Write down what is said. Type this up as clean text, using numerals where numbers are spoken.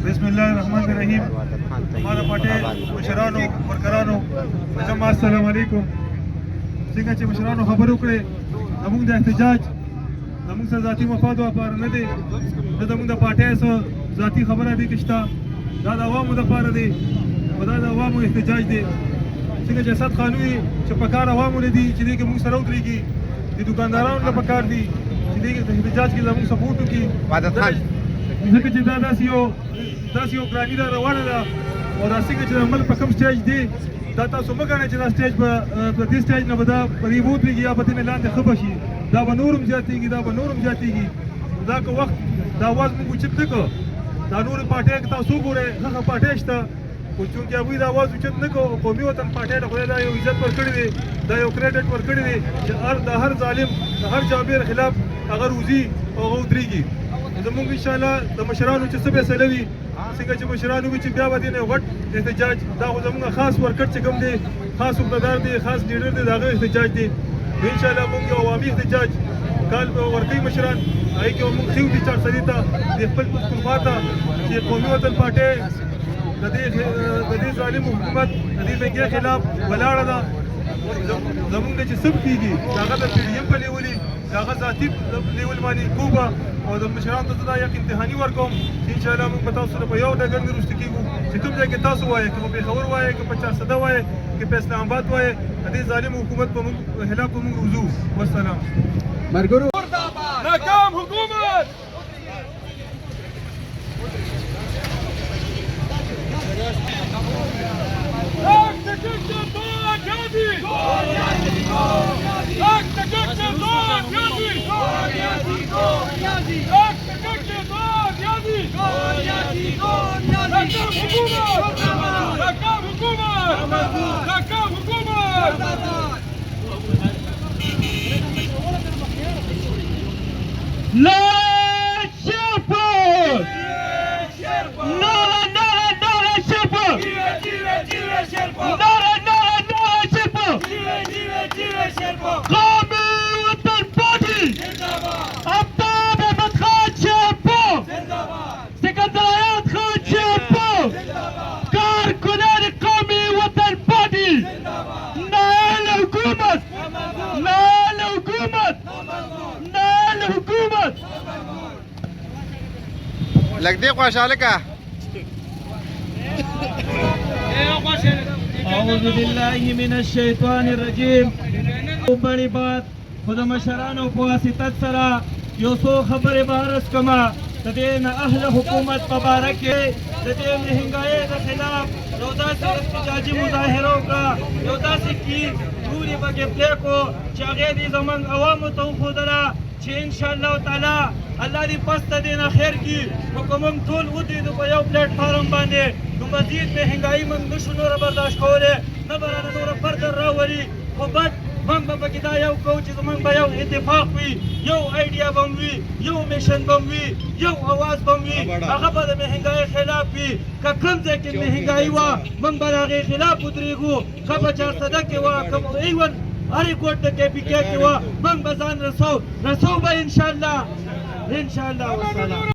بسم الله الرحمن الرحیم. हमारा पार्टी مشرانو ورکرانو جمع السلام علیکم. څنګه چې مشرانو خبرو کړې زموږ د احتجاج زموږ سره ذاتي مفاد لپاره نه دی، دا زموږ د پارټۍ سره ذاتي خبره دی کشته، دا د عوامو لپاره دی او دا د عوامو احتجاج دی. څنګه چې اسد خان وي چې په کار عوامو نه دي چې دې کې موږ سره ودرېږي، د دوکاندارانو له پکار دي چې دې کې د احتجاج کې زموږ سپورټ وکړي، ځکه چې دا داسې یو ګراني ده روانه ده او دا څنګه چې د عمل په کوم سټیج دی دا تاسو مه ګڼئ چې دا سټیج به په دې سټیج نه به دا په دې ودرېږي یا به دې نه لاندې ښه به شي، دا به نور هم زیاتېږي دا به نور هم زیاتېږي. دا که وخت دا آواز موږ اوچت نه کړو، دا نورې پارټۍ که تاسو وګورئ هغه پارټۍ شته خو چونکې هغوی دا آواز اوچت نه کړو، قومي وطن پارټۍ ته خدای دا یو عزت ورکړی دی، دا یو کریډټ ورکړی دی چې د هر ظالم د هر جابر خلاف هغه روزي او هغه ودرېږي. زموږ انشاءالله د مشرانو چې څه فیصله وي څنګه چې مشرانو وي چې بیا به دې نه غټ احتجاج، دا خو زموږ خاص ورکټ چې کوم دی، خاص عمدهدار دی، خاص لیډر دی، د هغه احتجاج دی. انشاءالله موږ یو عوامي احتجاج کال به ورکوي مشران، هغې کې به موږ ښیو دي چارسدي ته د خپل پښتونخوا ته چې قومي وطن پارټۍ د دې ظالم حکومت د دې بنګې خلاف ولاړه ده. زموږ نه چې سب کېږي د هغه د پي ډي ایم په لیولي د هغه ذاتي لیول باندې کوبه او د مشرانو ته زه دا یک امتحاني ورکوم چې انشاءالله موږ به تاسو سره په یو ډګر نه وروسته کېږو چې کوم ځای کې تاسو وایئ، که په پېښور وایئ، که په چارسده وایئ، که په اسلام آباد وایئ، د دې ظالم حکومت په خلاف به موږ وځو. والسلام. ناکام حکومت لك دي خوشاله کا. اعوذ بالله من الشیطان الرجیم. بڑی بات خدا مشرانو په واسطه سره یو څو خبرې به عرض کما. د دې نه اهل حکومت په باره کې د دې مهنګایۍ د خلاف یو داسې احتجاجي مظاهره وکړه، یو داسې کیل تورې پکې پلی کړو چې هغې دې زموږ عوامو ته وښودله چې انشاءالله تعالی الله دې پس ته دې نه خیر کړي. خو که موږ ټول ودرېدو په یو پلیټ فارم باندې نو مزید مهنګایي موږ نشو نوره برداشت کولی، نه به رانه نوره فردر راولي. خو بټ موږ به پکې دا یو کوو چې زموږ به یو اتفاق وي، یو ایډیا به وي، یو میشن به وي، یو اواز به وي، هغه به د مهنګایۍ خلاف وي. که کوم ځای کې مهنګایي وه موږ به د هغې خلاف ودرېږو، که په چارسده کې وه، که ایون هرې ګوټ د KPK کې وه، موږ به ځان رسو به انشاءالله. والسلام.